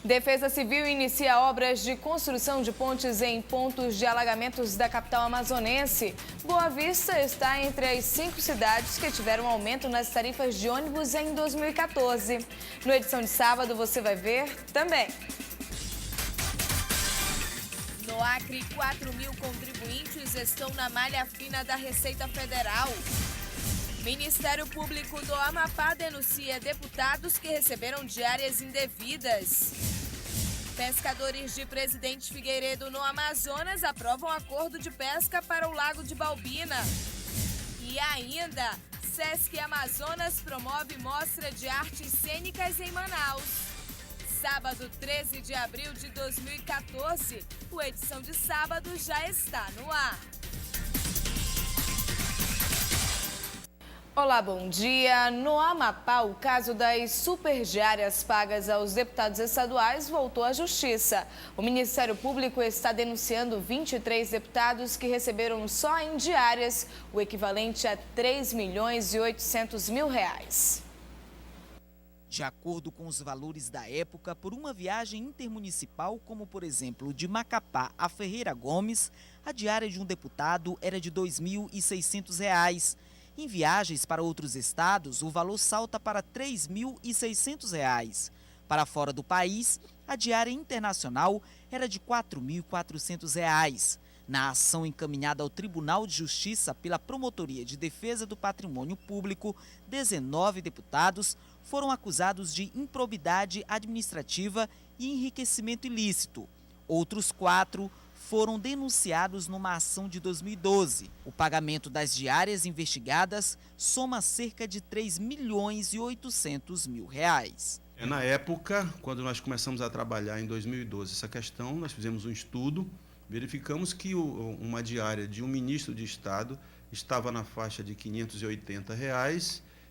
Defesa Civil inicia obras de construção de pontes em pontos de alagamentos da capital amazonense. Boa Vista está entre as 5 cidades que tiveram aumento nas tarifas de ônibus em 2014. No edição de sábado você vai ver também. No Acre, 4.000 contribuintes estão na malha fina da Receita Federal. Ministério Público do Amapá denuncia deputados que receberam diárias indevidas. Pescadores de Presidente Figueiredo, no Amazonas, aprovam acordo de pesca para o Lago de Balbina. E ainda, Sesc Amazonas promove mostra de artes cênicas em Manaus. Sábado, 13 de abril de 2014, o Edição de Sábado já está no ar. Olá, bom dia. No Amapá, o caso das superdiárias pagas aos deputados estaduais voltou à Justiça. O Ministério Público está denunciando 23 deputados que receberam só em diárias o equivalente a R$ 3.800.000. De acordo com os valores da época, por uma viagem intermunicipal, como por exemplo de Macapá a Ferreira Gomes, a diária de um deputado era de R$ 2.600. Em viagens para outros estados, o valor salta para R$ 3.600. Para fora do país, a diária internacional era de R$ 4.400. Na ação encaminhada ao Tribunal de Justiça pela Promotoria de Defesa do Patrimônio Público, 19 deputados foram acusados de improbidade administrativa e enriquecimento ilícito. Outros 4 foram denunciados numa ação de 2012. O pagamento das diárias investigadas soma cerca de R$ 3.800.000. Na época, quando nós começamos a trabalhar em 2012 essa questão, nós fizemos um estudo, verificamos que uma diária de um ministro de Estado estava na faixa de R$ 580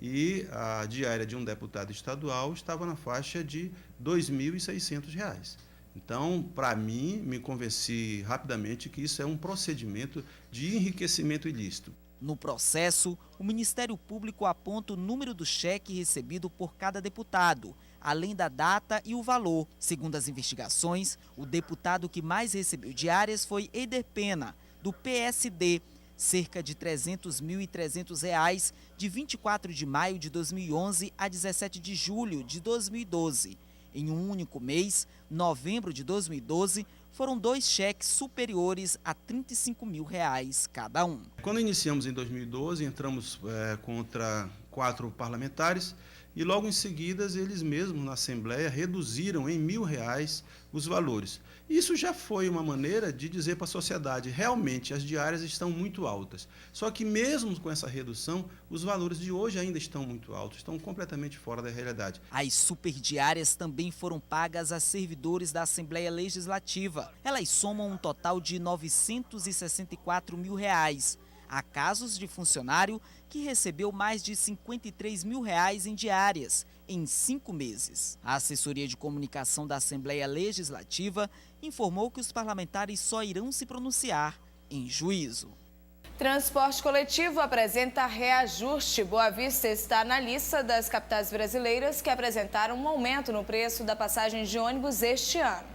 e a diária de um deputado estadual estava na faixa de R$ 2.600. Então, para mim, me convenci rapidamente que isso é um procedimento de enriquecimento ilícito. No processo, o Ministério Público aponta o número do cheque recebido por cada deputado, além da data e o valor. Segundo as investigações, o deputado que mais recebeu diárias foi Eider Pena, do PSD, cerca de R$ 300.300, de 24 de maio de 2011 a 17 de julho de 2012. Em um único mês, novembro de 2012, foram 2 cheques superiores a R$ 35.000 cada um. Quando iniciamos em 2012, entramos contra 4 parlamentares e logo em seguida eles mesmos na Assembleia reduziram em R$ 1.000 os valores. Isso já foi uma maneira de dizer para a sociedade, realmente as diárias estão muito altas. Só que mesmo com essa redução, os valores de hoje ainda estão muito altos, estão completamente fora da realidade. As superdiárias também foram pagas a servidores da Assembleia Legislativa. Elas somam um total de R$ 964.000. Há casos de funcionário que recebeu mais de R$ 53.000 em diárias em 5 meses. A assessoria de comunicação da Assembleia Legislativa informou que os parlamentares só irão se pronunciar em juízo. Transporte coletivo apresenta reajuste. Boa Vista está na lista das capitais brasileiras que apresentaram um aumento no preço da passagem de ônibus este ano.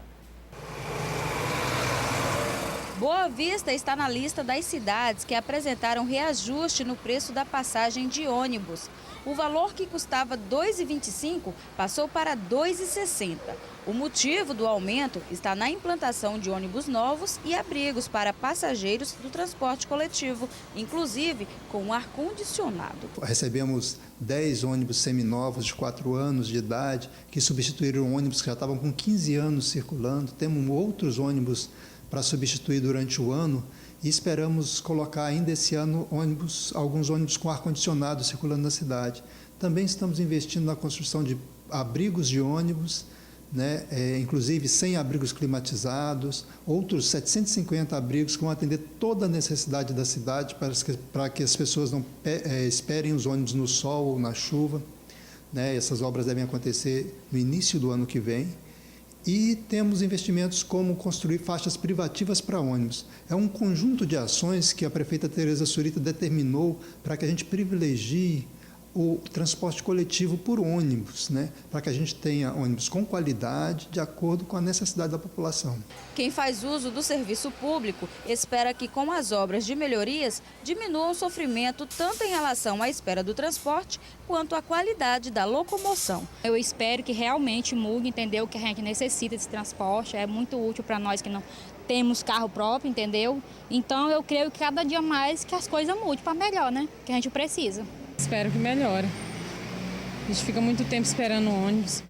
Boa Vista está na lista das cidades que apresentaram reajuste no preço da passagem de ônibus. O valor que custava R$ 2,25 passou para R$ 2,60. O motivo do aumento está na implantação de ônibus novos e abrigos para passageiros do transporte coletivo, inclusive com ar-condicionado. Recebemos 10 ônibus seminovos de 4 anos de idade, que substituíram ônibus que já estavam com 15 anos circulando. Temos outros ônibus para substituir durante o ano e esperamos colocar ainda esse ano alguns ônibus com ar-condicionado circulando na cidade. Também estamos investindo na construção de abrigos de ônibus, inclusive 100 abrigos climatizados, outros 750 abrigos que vão atender toda a necessidade da cidade para que as pessoas não esperem os ônibus no sol ou na chuva. Essas obras devem acontecer no início do ano que vem. E temos investimentos como construir faixas privativas para ônibus. É um conjunto de ações que a prefeita Tereza Surita determinou para que a gente privilegie o transporte coletivo por ônibus, né, para que a gente tenha ônibus com qualidade, de acordo com a necessidade da população. Quem faz uso do serviço público espera que, com as obras de melhorias, diminua o sofrimento tanto em relação à espera do transporte quanto à qualidade da locomoção. Eu espero que realmente mude, entendeu? Que a gente necessita desse transporte, é muito útil para nós que não temos carro próprio, entendeu? Então eu creio que cada dia mais que as coisas mudem para melhor, né? Que a gente precisa. Espero que melhore. A gente fica muito tempo esperando o ônibus.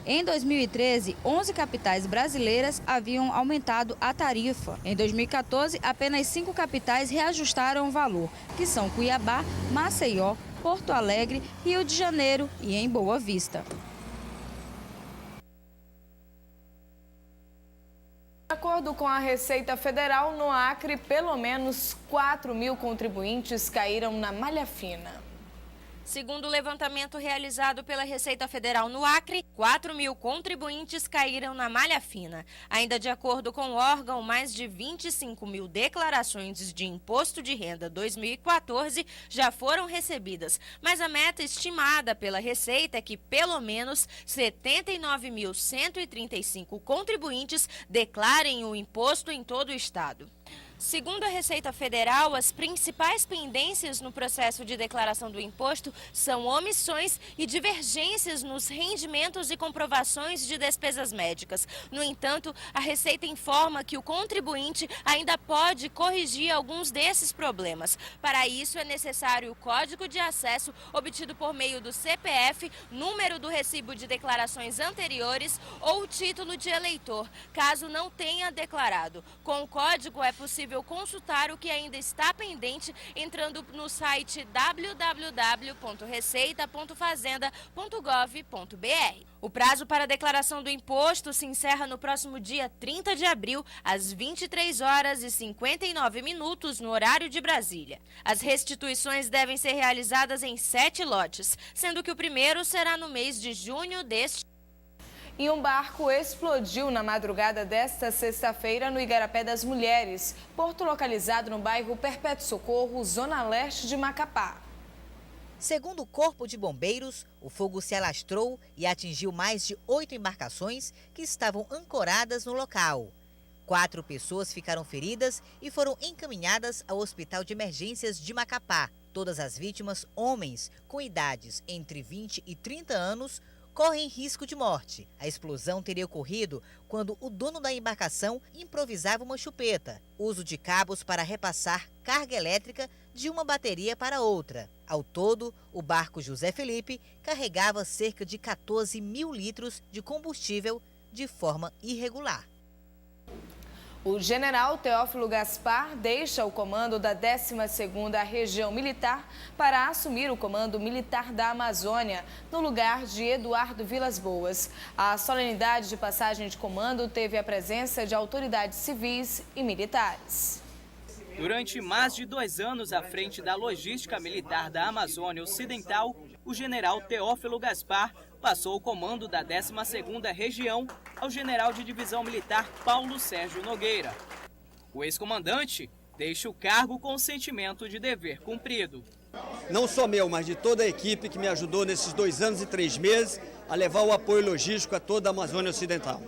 Em 2013, 11 capitais brasileiras haviam aumentado a tarifa. Em 2014, apenas 5 capitais reajustaram o valor, que são Cuiabá, Maceió, Porto Alegre, Rio de Janeiro e em Boa Vista. De acordo com a Receita Federal, no Acre, pelo menos 4.000 contribuintes caíram na malha fina. Segundo o levantamento realizado pela Receita Federal no Acre, 4.000 contribuintes caíram na malha fina. Ainda de acordo com o órgão, mais de 25.000 declarações de imposto de renda 2014 já foram recebidas. Mas a meta estimada pela Receita é que pelo menos 79.135 contribuintes declarem o imposto em todo o estado. Segundo a Receita Federal, as principais pendências no processo de declaração do imposto são omissões e divergências nos rendimentos e comprovações de despesas médicas. No entanto, a Receita informa que o contribuinte ainda pode corrigir alguns desses problemas. Para isso, é necessário o código de acesso obtido por meio do CPF, número do recibo de declarações anteriores ou o título de eleitor, caso não tenha declarado. Com o código é possível consultar o que ainda está pendente entrando no site www.receita.fazenda.gov.br. O prazo para a declaração do imposto se encerra no próximo dia 30 de abril, às 23h59 no horário de Brasília. As restituições devem ser realizadas em 7 lotes, sendo que o primeiro será no mês de junho deste ano. E um barco explodiu na madrugada desta sexta-feira no Igarapé das Mulheres, porto localizado no bairro Perpétuo Socorro, zona leste de Macapá. Segundo o Corpo de Bombeiros, o fogo se alastrou e atingiu mais de 8 embarcações que estavam ancoradas no local. 4 pessoas ficaram feridas e foram encaminhadas ao Hospital de Emergências de Macapá. Todas as vítimas, homens com idades entre 20 e 30 anos, correm risco de morte. A explosão teria ocorrido quando o dono da embarcação improvisava uma chupeta, uso de cabos para repassar carga elétrica de uma bateria para outra. Ao todo, o barco José Felipe carregava cerca de 14 mil litros de combustível de forma irregular. O general Teófilo Gaspar deixa o comando da 12ª Região Militar para assumir o comando militar da Amazônia, no lugar de Eduardo Vilas Boas. A solenidade de passagem de comando teve a presença de autoridades civis e militares. Durante mais de 2 anos à frente da logística militar da Amazônia Ocidental, o general Teófilo Gaspar passou o comando da 12ª Região ao general de divisão militar Paulo Sérgio Nogueira. O ex-comandante deixa o cargo com o sentimento de dever cumprido. Não só meu, mas de toda a equipe que me ajudou nesses 2 anos e 3 meses a levar o apoio logístico a toda a Amazônia Ocidental.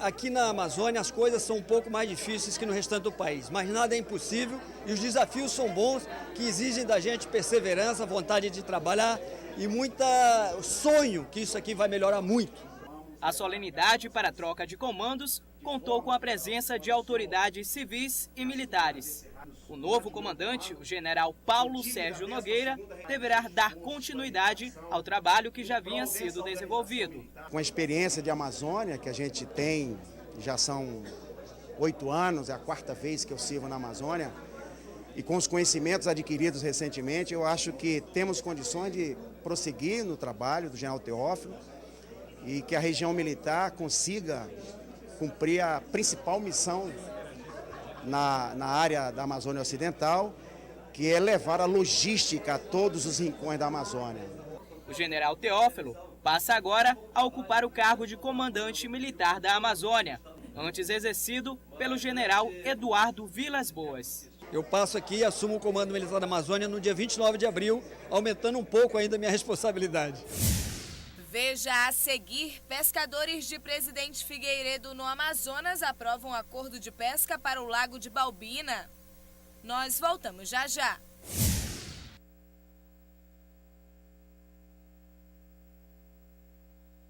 Aqui na Amazônia as coisas são um pouco mais difíceis que no restante do país, mas nada é impossível e os desafios são bons, que exigem da gente perseverança, vontade de trabalhar e muita sonho que isso aqui vai melhorar muito. A solenidade para a troca de comandos contou com a presença de autoridades civis e militares. O novo comandante, o general Paulo Sérgio Nogueira, deverá dar continuidade ao trabalho que já vinha sido desenvolvido. Com a experiência de Amazônia que a gente tem, já são 8 anos, é a 4ª vez que eu sirvo na Amazônia, e com os conhecimentos adquiridos recentemente, eu acho que temos condições de prosseguir no trabalho do general Teófilo e que a região militar consiga cumprir a principal missão na área da Amazônia Ocidental, que é levar a logística a todos os rincões da Amazônia. O general Teófilo passa agora a ocupar o cargo de comandante militar da Amazônia, antes exercido pelo general Eduardo Vilas Boas. Eu passo aqui e assumo o Comando Militar da Amazônia no dia 29 de abril, aumentando um pouco ainda a minha responsabilidade. Veja a seguir, pescadores de Presidente Figueiredo no Amazonas aprovam acordo de pesca para o Lago de Balbina. Nós voltamos já já.